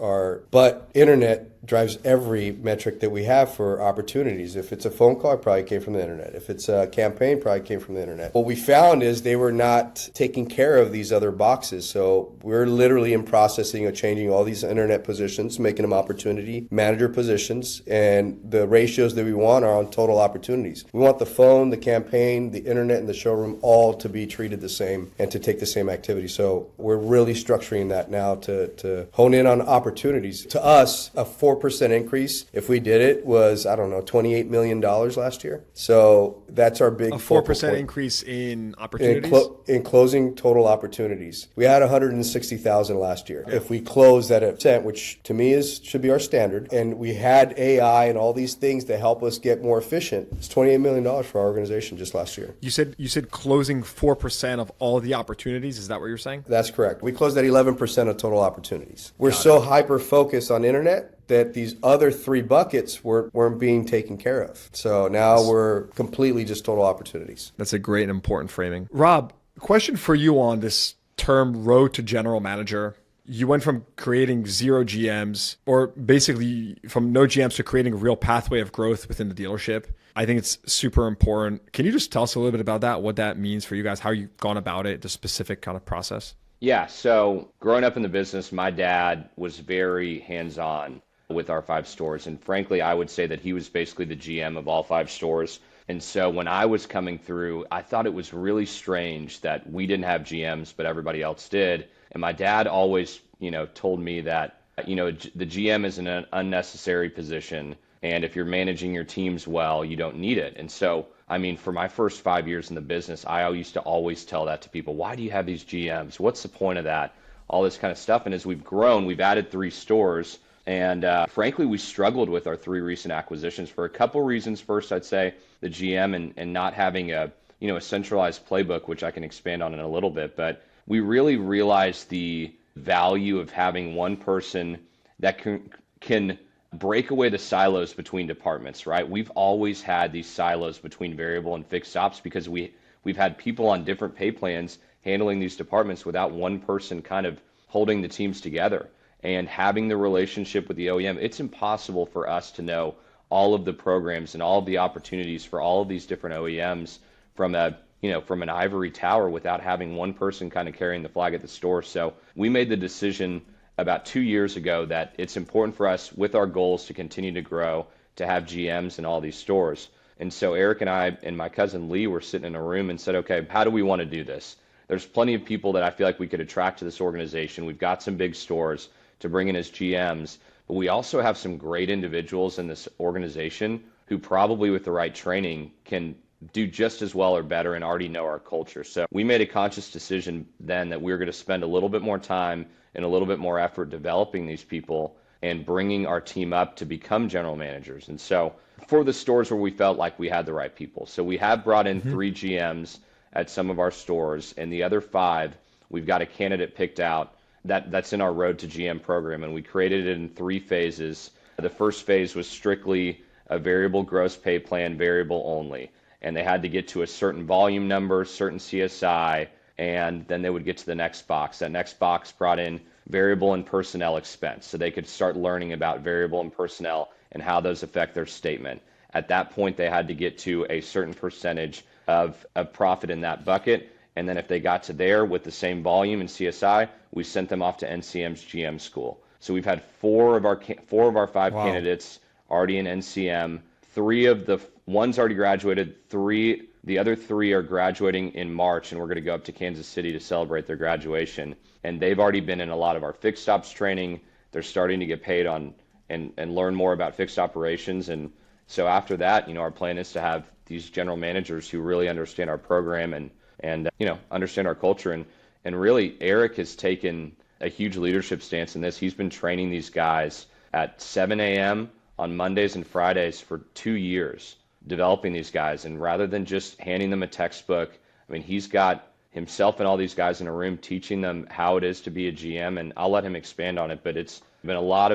but internet drives every metric that we have for opportunities. If it's a phone call, it probably came from the internet. If it's a campaign, probably came from the internet. What we found is they were not taking care of these other boxes. So we're literally in processing of changing all these internet positions, making them opportunity manager positions, and the ratios that we want are on total opportunities. We want the phone, the campaign, the internet, and the showroom all to be treated the same and to take the same activity. So we're really structuring that now to hone in on opportunities. To us, a 4% increase, if we did it, was, $28 million last year. So that's our big 4% increase in opportunities? In closing total opportunities. We had 160,000 last year. If we close that at 10%, which to me should be our standard, and we had AI and all these things to help us get more efficient, it's $28 million for our organization just last year. You said closing 4% of all the opportunities. Is that what you're saying? That's correct. We closed at 11% of total opportunities. We're so hyper-focused on internet that these other three buckets weren't being taken care of. So now we're completely just total opportunities. That's a great and important framing. Rob, question for you on this term road to general manager. You went from creating 0 GMs, or basically from no GMs, to creating a real pathway of growth within the dealership. I think it's super important. Can you just tell us a little bit about that, what that means for you guys, how you've gone about it, the specific kind of process? Yeah, so growing up in the business, my dad was very hands-on with our 5 stores. And frankly, I would say that he was basically the GM of all 5 stores. And so when I was coming through, I thought it was really strange that we didn't have GMs, but everybody else did. And my dad always, told me that, the GM is an unnecessary position. And if you're managing your teams well, you don't need it. And so, I mean, for my first 5 years in the business, I used to always tell that to people. Why do you have these GMs? What's the point of that? All this kind of stuff. And as we've grown, we've added 3 stores. And frankly, we struggled with our 3 recent acquisitions for a couple reasons. First, I'd say the GM and not having a centralized playbook, which I can expand on in a little bit. But we really realized the value of having one person that can break away the silos between departments, right? We've always had these silos between variable and fixed ops because we've had people on different pay plans handling these departments without one person kind of holding the teams together. And having the relationship with the OEM, it's impossible for us to know all of the programs and all of the opportunities for all of these different OEMs from an ivory tower without having one person kind of carrying the flag at the store. So we made the decision about 2 years ago that it's important for us with our goals to continue to grow, to have GMs in all these stores. And so Eric and I and my cousin Lee were sitting in a room and said, okay, how do we want to do this? There's plenty of people that I feel like we could attract to this organization. We've got some big stores to bring in as GMs, but we also have some great individuals in this organization who probably with the right training can do just as well or better and already know our culture. So we made a conscious decision then that we were going to spend a little bit more time and a little bit more effort developing these people and bringing our team up to become general managers. And so for the stores where we felt like we had the right people. So we have brought in 3 GMs at some of our stores, and the other 5, we've got a candidate picked out that's in our Road to GM program, and we created it in 3 phases. The first phase was strictly a variable gross pay plan, variable only, and they had to get to a certain volume number, certain CSI, and then they would get to the next box. That next box brought in variable and personnel expense, so they could start learning about variable and personnel and how those affect their statement. At that point, they had to get to a certain percentage of profit in that bucket, and then if they got to there with the same volume in CSI, we sent them off to NCM's GM school. So we've had 4 of our 5 Wow. candidates already in NCM. 1's already graduated. The other 3 are graduating in March, and we're going to go up to Kansas City to celebrate their graduation. And they've already been in a lot of our fixed ops training. They're starting to get paid on and learn more about fixed operations. And so after that, our plan is to have these general managers who really understand our program and understand our culture. And really, Eric has taken a huge leadership stance in this. He's been training these guys at 7 a.m. on Mondays and Fridays for 2 years, developing these guys. And rather than just handing them a textbook, I mean, he's got himself and all these guys in a room teaching them how it is to be a GM. And I'll let him expand on it, but it's been a lot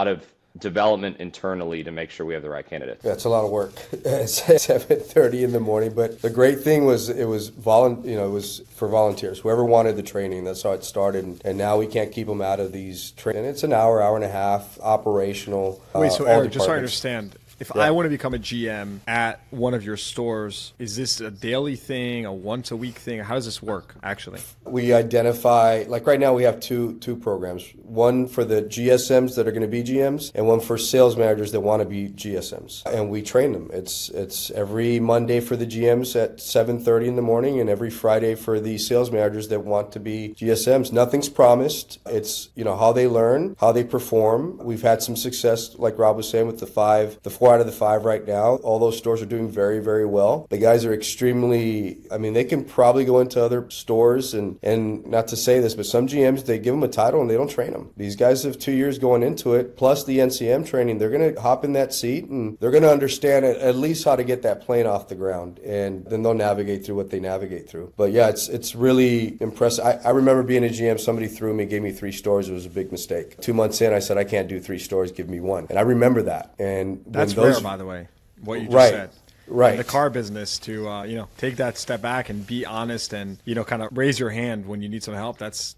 of development internally to make sure we have the right candidates. Yeah, it's a lot of work. It's 7:30 in the morning, but the great thing was it was for volunteers. Whoever wanted the training, that's how it started. And now we can't keep them out of these trainings. It's an hour and a half operational. Wait, so all Eric, just so I departments. understand, if Yeah. I want to become a GM at one of your stores, is this a daily thing, a once a week thing? How does this work, actually? We identify, like right now we have two programs. One for the GSMs that are going to be GMs, and one for sales managers that want to be GSMs. And we train them. It's every Monday for the GMs at 7:30 in the morning, and every Friday for the sales managers that want to be GSMs. Nothing's promised. It's how they learn, how they perform. We've had some success, like Rob was saying, with the 4 out of the 5 right now. All those stores are doing very, very well. The guys are they can probably go into other stores and not to say this, but some GMs, they give them a title and they don't train them. These guys have 2 years going into it, plus the NCM training. They're going to hop in that seat and they're going to understand at least how to get that plane off the ground. And then they'll navigate through what they navigate through. But yeah, it's really impressive. I remember being a GM, somebody gave me 3 stores. It was a big mistake. 2 months in, I said, I can't do 3 stores, give me 1. And I remember that. And That's when rare, by the way, what you just Right. said. Right. In the car business to take that step back and be honest and kind of raise your hand when you need some help. That's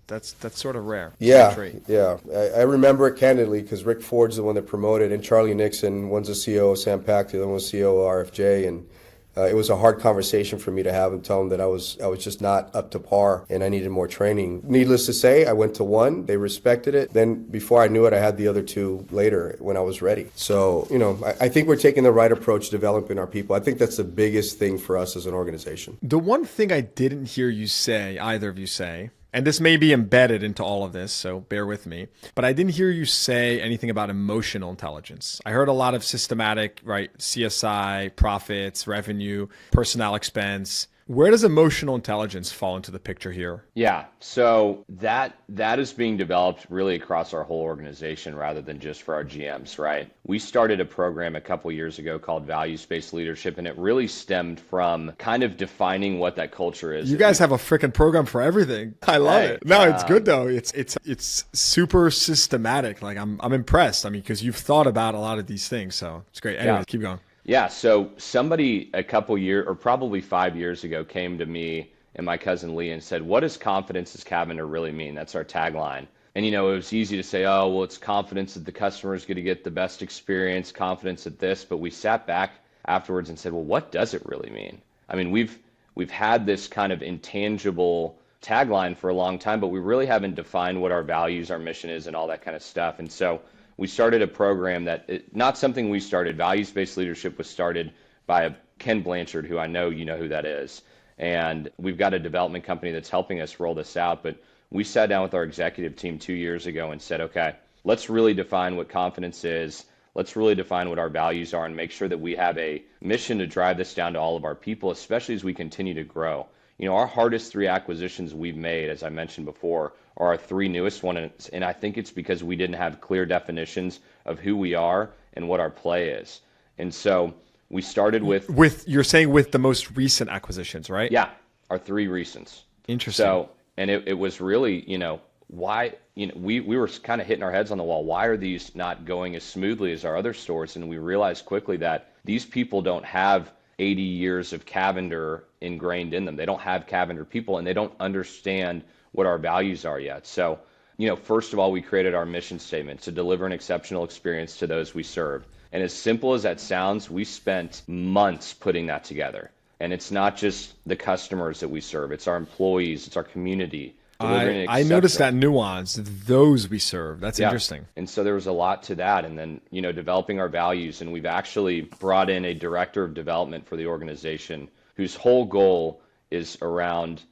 sort of rare. Yeah, Trait. yeah. I remember it candidly because Rick Ford's the one that promoted, and Charlie Nixon, one's the CEO of Sam Pack, the other one's CEO of RFJ, and It was a hard conversation for me to have and tell them that I was just not up to par and I needed more training. Needless to say, I went to one. They respected it. Then before I knew it, I had the other two later when I was ready. So, I think we're taking the right approach developing our people. I think that's the biggest thing for us as an organization. The one thing I didn't hear you say, either of you say, and this may be embedded into all of this, so bear with me, but I didn't hear you say anything about emotional intelligence. I heard a lot of systematic, right? CSI, profits, revenue, personnel expense. Where does emotional intelligence fall into the picture here? Yeah, so that is being developed really across our whole organization rather than just for our GMs, right? We started a program a couple years ago called Values-Based Leadership, and it really stemmed from kind of defining what that culture is. You guys have a freaking program for everything. I love it. No, it's good though. It's super systematic. Like I'm impressed. I mean, because you've thought about a lot of these things, so it's great. Anyway, keep going. Yeah, so somebody a couple years, or probably 5 years ago, came to me and my cousin Lee and said, what does confidence as Cavender really mean? That's our tagline. And, it was easy to say, oh, well, it's confidence that the customer is going to get the best experience, confidence at this. But we sat back afterwards and said, well, what does it really mean? I mean, we've had this kind of intangible tagline for a long time, but we really haven't defined what our values, our mission is, and all that kind of stuff. And so we started a program not something we started. Values-based leadership was started by Ken Blanchard, who I know you know who that is. And we've got a development company that's helping us roll this out. But we sat down with our executive team 2 years ago and said, okay, let's really define what confidence is. Let's really define what our values are and make sure that we have a mission to drive this down to all of our people, especially as we continue to grow. Our hardest 3 acquisitions we've made, as I mentioned before, are our 3 newest ones. And I think it's because we didn't have clear definitions of who we are and what our play is. And so we started with you're saying with the most recent acquisitions, right? Yeah, our 3 recents. Interesting. So, and it was really, why, we were kind of hitting our heads on the wall. Why are these not going as smoothly as our other stores? And we realized quickly that these people don't have 80 years of Cavender ingrained in them. They don't have Cavender people, and they don't understand what our values are yet. So, first of all, we created our mission statement to deliver an exceptional experience to those we serve. And as simple as that sounds, we spent months putting that together. And it's not just the customers that we serve. It's our employees. It's our community. I noticed that nuance, those we serve. That's interesting. And so there was a lot to that. And then, developing our values. And we've actually brought in a director of development for the organization whose whole goal is around,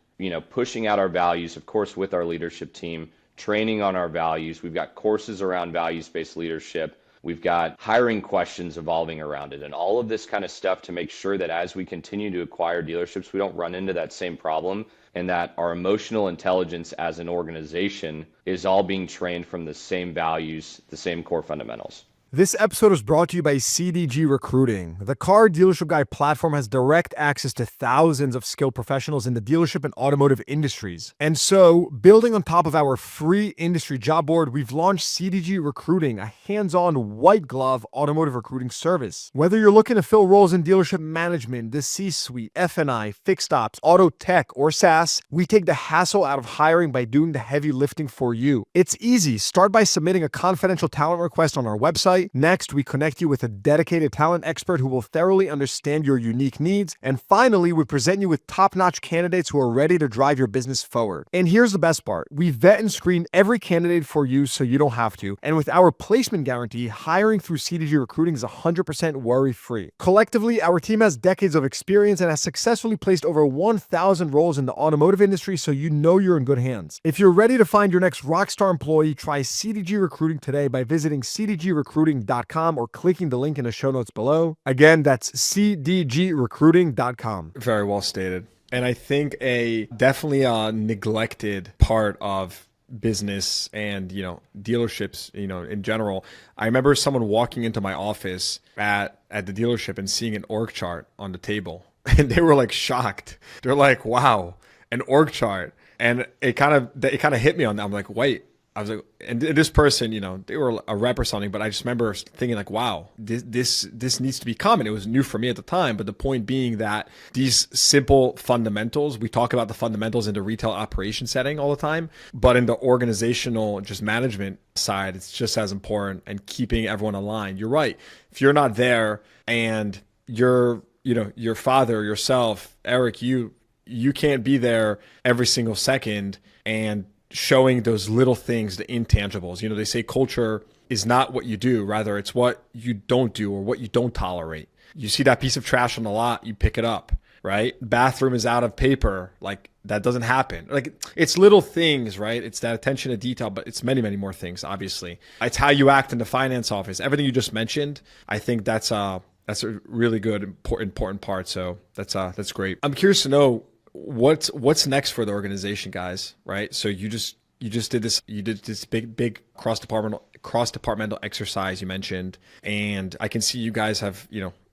pushing out our values, of course, with our leadership team, training on our values. We've got courses around values-based leadership. We've got hiring questions evolving around it and all of this kind of stuff to make sure that as we continue to acquire dealerships, we don't run into that same problem, and that our emotional intelligence as an organization is all being trained from the same values, the same core fundamentals. This episode is brought to you by CDG Recruiting. The Car Dealership Guide platform has direct access to thousands of skilled professionals in the dealership and automotive industries. And so, building on top of our free industry job board, we've launched CDG Recruiting, a hands-on white-glove automotive recruiting service. Whether you're looking to fill roles in dealership management, the C-suite, F&I, fixed ops, auto tech, or SaaS, we take the hassle out of hiring by doing the heavy lifting for you. It's easy. Start by submitting a confidential talent request on our website. Next, we connect you with a dedicated talent expert who will thoroughly understand your unique needs. And finally, we present you with top-notch candidates who are ready to drive your business forward. And here's the best part. We vet and screen every candidate for you so you don't have to. And with our placement guarantee, hiring through CDG Recruiting is 100% worry-free. Collectively, our team has decades of experience and has successfully placed over 1,000 roles in the automotive industry, so you know you're in good hands. If you're ready to find your next rockstar employee, try CDG Recruiting today by visiting cdgrecruiting.com or clicking the link in the show notes below. Again, that's cdgrecruiting.com. Very well stated. And I think definitely a neglected part of business and, dealerships, in general. I remember someone walking into my office at the dealership and seeing an org chart on the table, and they were like shocked. They're like, wow, an org chart. And it kind of hit me on that. I'm like, wait. I was like, and this person, they were a rep or something, but I just remember thinking like, wow, this needs to be common. It was new for me at the time, but the point being that these simple fundamentals, we talk about the fundamentals in the retail operation setting all the time, but in the organizational, just management side, it's just as important, and keeping everyone aligned. You're right. If you're not there and you're your father, yourself, Eric, you can't be there every single second and showing those little things, the intangibles. They say culture is not what you do, rather it's what you don't do or what you don't tolerate. You see that piece of trash on the lot, you pick it up, right? Bathroom is out of paper. Like, that doesn't happen. Like, it's little things, right? It's that attention to detail, but it's many, many more things, obviously. It's how you act in the finance office. Everything you just mentioned, I think that's a really good, important part. So that's great. I'm curious to know what's next for the organization, guys, right? So you did this big cross-departmental exercise you mentioned, and I can see you guys have,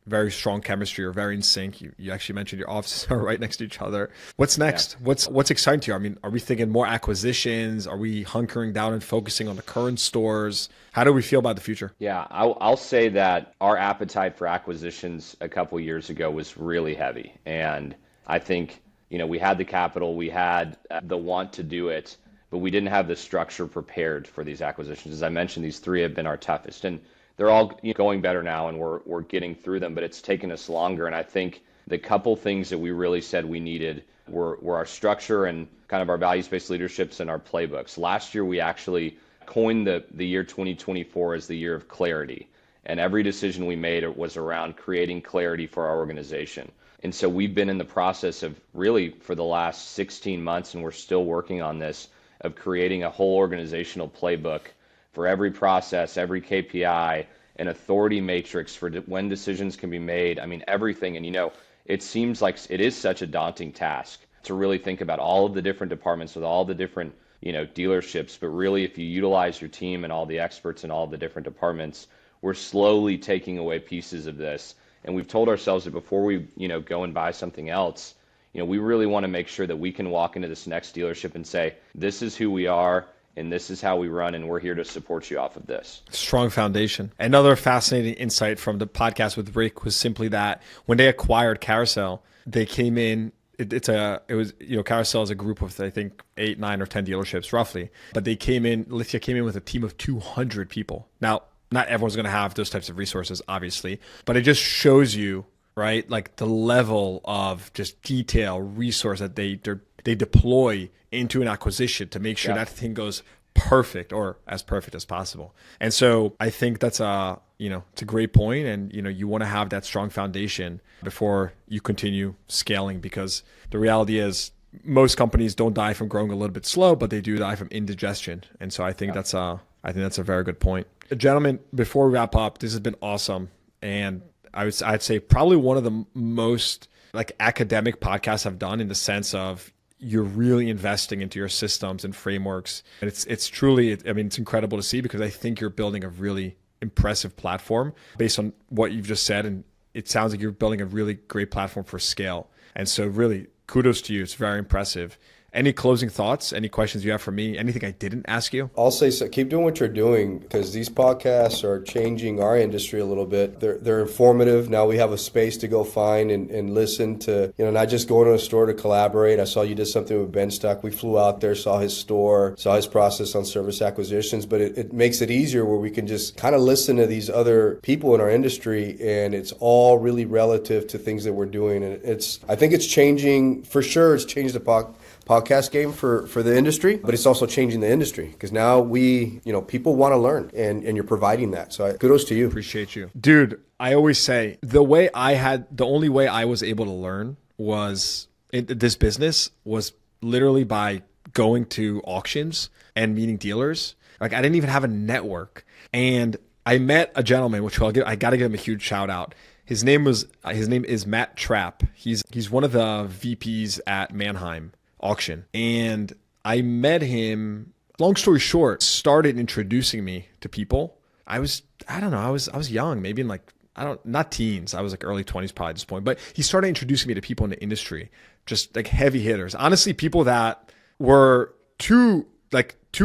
very strong chemistry or very in sync. You actually mentioned your offices are right next to each other. What's next? Yeah. What's exciting to you? I mean, are we thinking more acquisitions? Are we hunkering down and focusing on the current stores? How do we feel about the future? Yeah, I'll say that our appetite for acquisitions a couple years ago was really heavy. And I think, we had the capital, we had the want to do it, but we didn't have the structure prepared for these acquisitions. As I mentioned, these 3 have been our toughest. And they're all going better now, and we're getting through them, but it's taken us longer. And I think the couple things that we really said we needed were our structure and kind of our values-based leaderships and our playbooks. Last year, we actually coined the year 2024 as the year of clarity. And every decision we made was around creating clarity for our organization. And so we've been in the process of really for the last 16 months, and we're still working on this, of creating a whole organizational playbook for every process, every KPI, an authority matrix for when decisions can be made. I mean, everything. And, it seems like it is such a daunting task to really think about all of the different departments with all the different, dealerships. But really, if you utilize your team and all the experts in all the different departments, we're slowly taking away pieces of this. And we've told ourselves that before we, go and buy something else, we really want to make sure that we can walk into this next dealership and say, this is who we are, and this is how we run, and we're here to support you off of this. Strong foundation. Another fascinating insight from the podcast with Rick was simply that when they acquired Carousel, they came in. Carousel is a group of, I think, 8, 9, or 10 dealerships roughly, but Lithia came in with a team of 200 people. Now, not everyone's going to have those types of resources, obviously, but it just shows you, right, like the level of just detail, resource that they deploy into an acquisition to make sure that thing goes perfect or as perfect as possible. And so I think that's it's a great point. And, you want to have that strong foundation before you continue scaling, because the reality is most companies don't die from growing a little bit slow, but they do die from indigestion. And so I think that's a very good point. Gentlemen, before we wrap up, this has been awesome. And I'd say probably one of the most academic podcasts I've done, in the sense of you're really investing into your systems and frameworks. And it's truly, it's incredible to see, because I think you're building a really impressive platform based on what you've just said. And it sounds like you're building a really great platform for scale. And so really kudos to you. It's very impressive. Any closing thoughts? Any questions you have for me? Anything I didn't ask you? I'll say so. Keep doing what you're doing, because these podcasts are changing our industry a little bit. They're informative. Now we have a space to go find and listen to, not just going to a store to collaborate. I saw you did something with Ben Stuck. We flew out there, saw his store, saw his process on service acquisitions, but it makes it easier where we can just kind of listen to these other people in our industry, and it's all really relative to things that we're doing. And I think it's changing, for sure. It's changed the podcast game for the industry, but it's also changing the industry, because now people want to learn, and you're providing that. So kudos to you. Appreciate you. Dude, I always say the only way I was able to learn was in this business was literally by going to auctions and meeting dealers. I didn't even have a network. And I met a gentleman, which I got to give him a huge shout out. His name is Matt Trapp. He's one of the VPs at Manheim Auction. And I met him, long story short, started introducing me to people. I was young, maybe in not teens. I was early 20s probably at this point. But he started introducing me to people in the industry, just heavy hitters. Honestly, people that were too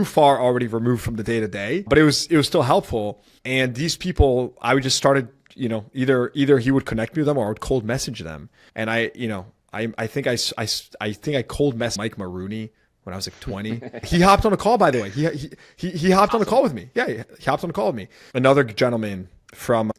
far already removed from the day to day, but it was still helpful. And these people, I would just started, either he would connect me with them, or I would cold message them. And I think I cold messaged Mike Maroney when I was 20. He hopped on a call, by the way. He hopped on a call with me. Yeah, he hopped on a call with me. Another gentleman I'm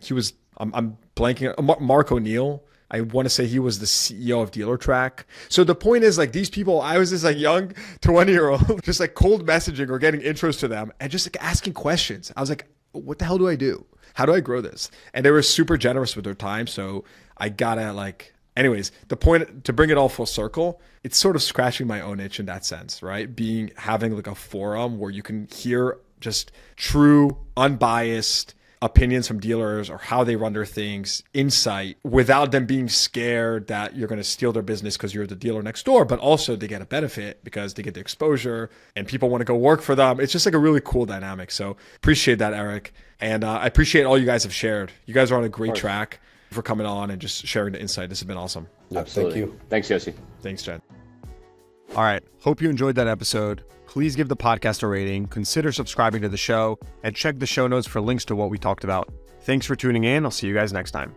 blanking, Mark O'Neill. I want to say he was the CEO of DealerTrack. So the point is, like, these people, I was this like young 20-year-old, just like cold messaging or getting intros to them and just like asking questions. I was like, what the hell do I do? How do I grow this? And they were super generous with their time. So I gotta like, anyways, the point, to bring it all full circle, it's sort of scratching my own itch in that sense, right? Having like a forum where you can hear just true, unbiased opinions from dealers or how they run their things, insight, without them being scared that you're going to steal their business because you're the dealer next door, but also they get a benefit because they get the exposure and people want to go work for them. It's just like a really cool dynamic. So appreciate that, Eric. And I appreciate all you guys have shared. You guys are on a great track for coming on and just sharing the insight. This has been awesome. Yeah, Absolutely. Thank you. Thanks, Yossi. Thanks, Jen. All right. Hope you enjoyed that episode. Please give the podcast a rating, consider subscribing to the show, and check the show notes for links to what we talked about. Thanks for tuning in. I'll see you guys next time.